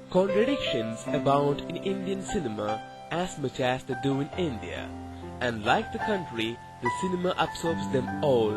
Contradictions abound in Indian cinema as much as they do in India, and like the country, the cinema absorbs them all,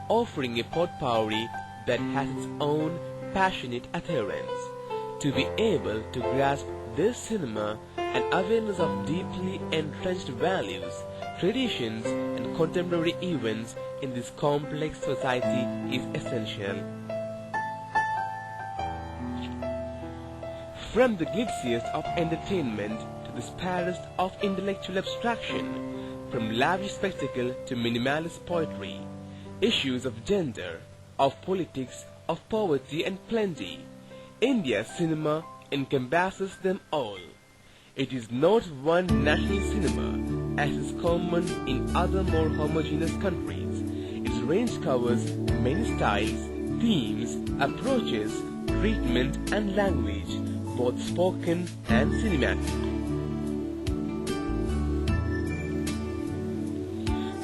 offering a potpourri that has its own passionate adherents. To be able to grasp this cinema, an awareness of deeply entrenched values, traditions, and contemporary events in this complex society is essential. From the glitziest of entertainment to the sparest of intellectual abstraction, from lavish spectacle to minimalist poetry, issues of gender, of politics, of poverty and plenty, India's cinema encompasses them all. It is not one national cinema, as is common in other more homogeneous countries. Its range covers many styles, themes, approaches, treatment and language, both spoken and cinematic.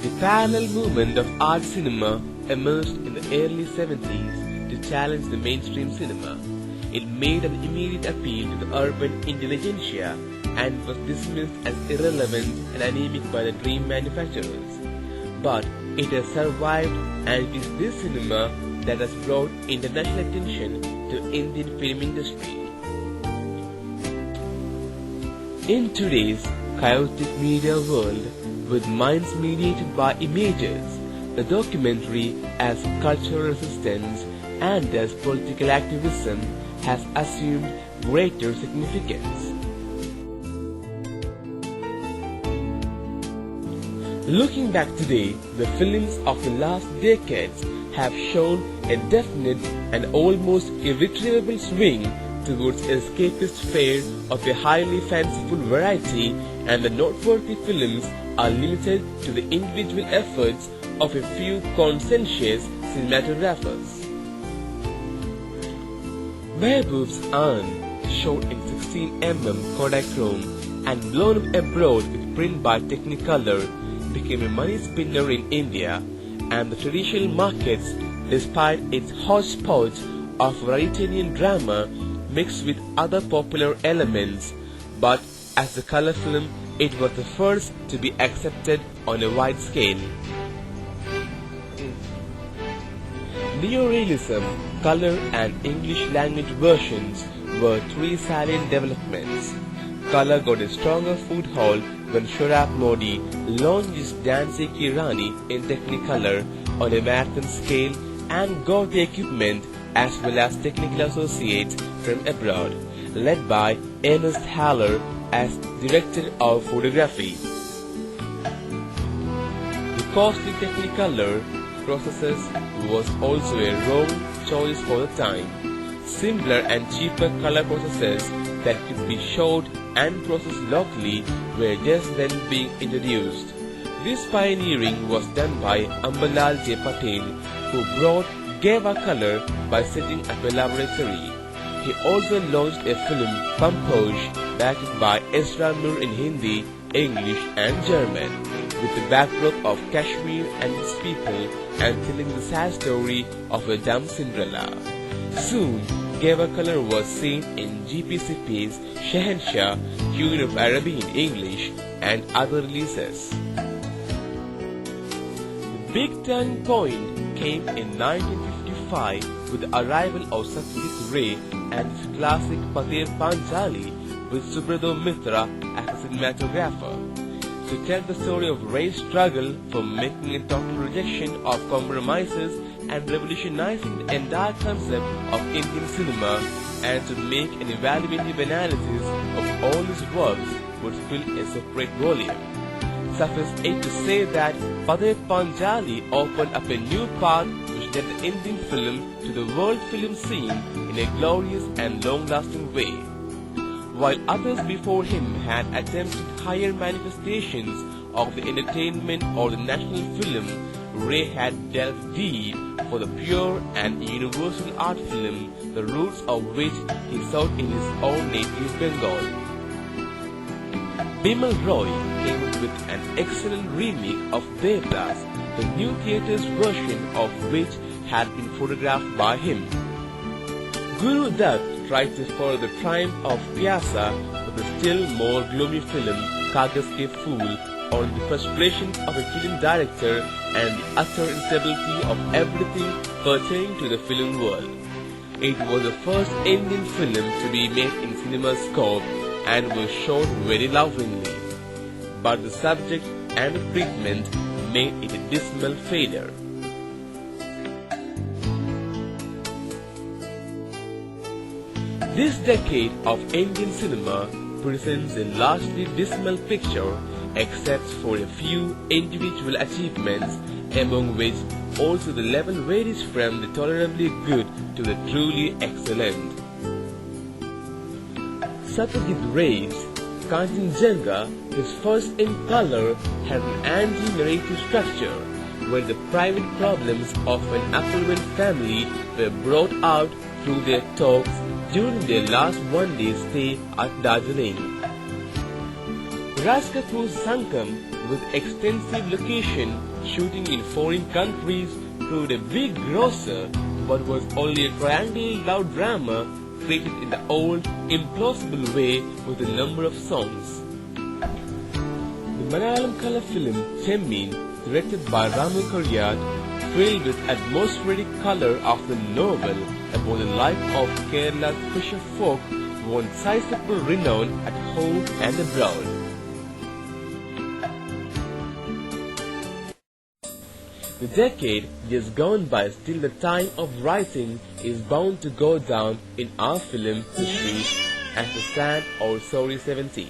The parallel movement of art cinema emerged in the early 70s to challenge the mainstream cinema. It made an immediate appeal to the urban intelligentsia and was dismissed as irrelevant and anemic by the dream manufacturers. But it has survived, and it is this cinema that has brought international attention to Indian film industry. In today's chaotic media world, with minds mediated by images, the documentary as cultural resistance and as political activism has assumed greater significance. Looking back today, the films of the last decades have shown a definite and almost irretrievable swing towards escapist fare of a highly fanciful variety, and the noteworthy films are limited to the individual efforts of a few conscientious cinematographers. Mehboob's Aunt, shot in 16mm Kodachrome and blown up abroad with print by Technicolor, became a money spinner in India and the traditional markets despite its hodgepodge of Mediterranean drama mixed with other popular elements, but as a color film, it was the first to be accepted on a wide scale. Neorealism, color and English language versions were three salient developments. Color got a stronger foothold when Shorab Modi launched his Dansi Ki Rani in Technicolor on a marathon scale and got the equipment as well as technical associates from abroad, led by Ernest Haller as director of photography. The costly Technicolor processes was also a wrong choice for the time. Simpler and cheaper color processes that could be shot and processed locally were just then being introduced. This pioneering was done by Ambalal J. Patel, who brought Geva color by setting up a laboratory. He also launched a film, Pampoj, backed by Esra Mir in Hindi, English and German, with the backdrop of Kashmir and its people and telling the sad story of a dumb Cinderella. Soon, Geva color was seen in GPCP's Shehenshah, Queen of Araby in English and other releases. The big turning point came in 1955 with the arrival of Satyajit Ray and his classic Pather Panchali with Subrata Mitra as a cinematographer, to tell the story of Ray's struggle for making a total rejection of compromises and revolutionizing the entire concept of Indian cinema, and to make an evaluative analysis of all his works would fill a separate volume. Suffice it to say that Pather Panchali opened up a new path which led the Indian film to the world film scene in a glorious and long-lasting way. While others before him had attempted higher manifestations of the entertainment or the national film, Ray had delved deep for the pure and universal art film, the roots of which he sought in his own native Bengal. Bimal Roy came up with an excellent remake of Devdas, the new theatre's version of which had been photographed by him. Guru Dutt tried to follow the triumph of Pyasa with a still more gloomy film, Kagas Ke Phool, on the frustrations of a film director and the utter instability of everything pertaining to the film world. It was the first Indian film to be made in CinemaScope and was shot very lovingly. But the subject and the treatment made it a dismal failure. This decade of Indian cinema presents a largely dismal picture except for a few individual achievements, among which also the level varies from the tolerably good to the truly excellent. Satyajit Ray's Kanchenjunga, his first in color, had an anti-narrative structure where the private problems of an affluent family were brought out through their talks during their last one-day stay at Darjeeling. Raj Kapoor's Sankam, with extensive location shooting in foreign countries, proved a big grosser but was only a triangular love drama created in the old, implausible way with a number of songs. The Malayalam color film Chemmin, directed by Ramu Karyat, filled with atmospheric color of the novel about the life of Kerala's fisher folk, won sizable renown at home and abroad. The decade just gone by, still the time of writing is bound to go down in our film history as the sad or sorry 70s.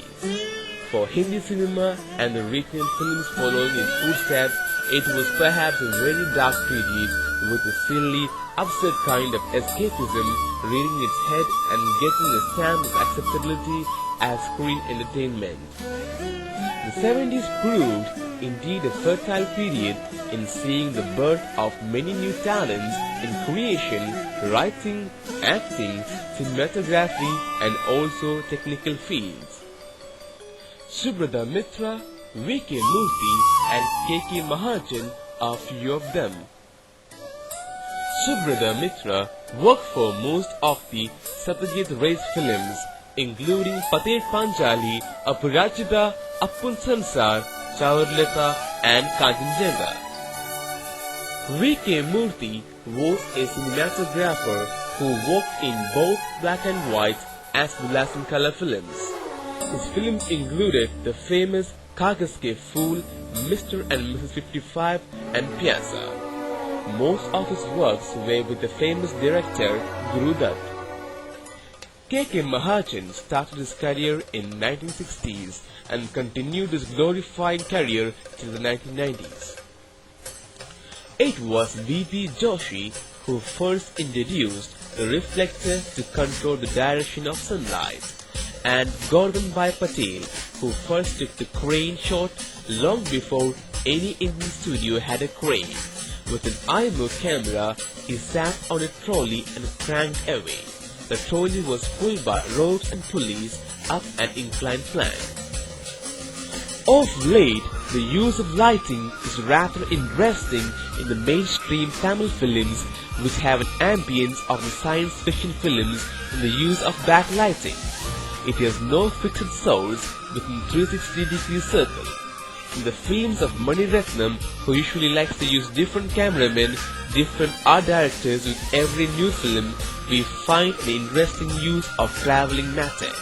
For Hindi cinema and the recent films following its footsteps, it was perhaps a very dark period with a silly, absurd kind of escapism rearing its head and getting a stamp of acceptability as screen entertainment. The 70s proved indeed a fertile period in seeing the birth of many new talents in creation, writing, acting, cinematography and also technical fields. Subrata Mitra, V.K. Murthy and K.K. Mahajan are few of them. Subrata Mitra worked for most of the Satyajit Ray's films, including Pater Panchali, Aparajita, Appun Sansar, Chaurleta and Kanchenjunga. V.K. Murthy was a cinematographer who worked in both black and white as well as in color films. His films included the famous Kagas Ke Phool, Mr. and Mrs. 55 and Pyasa. Most of his works were with the famous director Guru Dutt. K.K. Mahajan started his career in 1960s and continued his glorifying career till the 1990s. It was V.P. Joshi who first introduced the reflector to control the direction of sunlight, and Gordon Bhai Patel who first took the crane shot long before any Indian studio had a crane. With an IMO camera, he sat on a trolley and cranked away. The trolley was pulled by ropes and pulleys up an inclined plank. Of late, the use of lighting is rather interesting in the mainstream Tamil films, which have an ambience of the science fiction films in the use of backlighting. It has no fixed source within 360-degree circle. In the films of Mani Ratnam, who usually likes to use different cameramen, different art directors with every new film, we find an interesting use of travelling matter.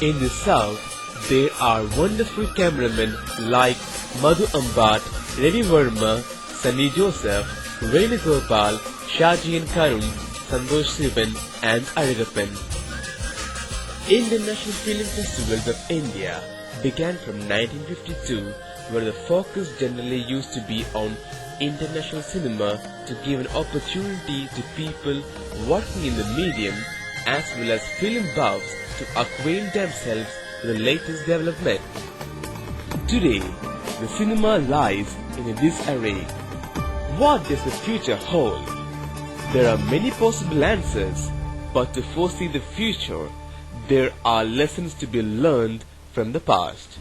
In the south, there are wonderful cameramen like Madhu Ambat, Ravi Verma, Sunny Joseph, Venugopal, Shaji and Karun, Santosh Sivan and Arigappan. International Film Festivals of India began from 1952, where the focus generally used to be on international cinema to give an opportunity to people working in the medium as well as film buffs to acquaint themselves with the latest development. Today, the cinema lies in a disarray. What does the future hold? There are many possible answers, but to foresee the future, there are lessons to be learned from the past.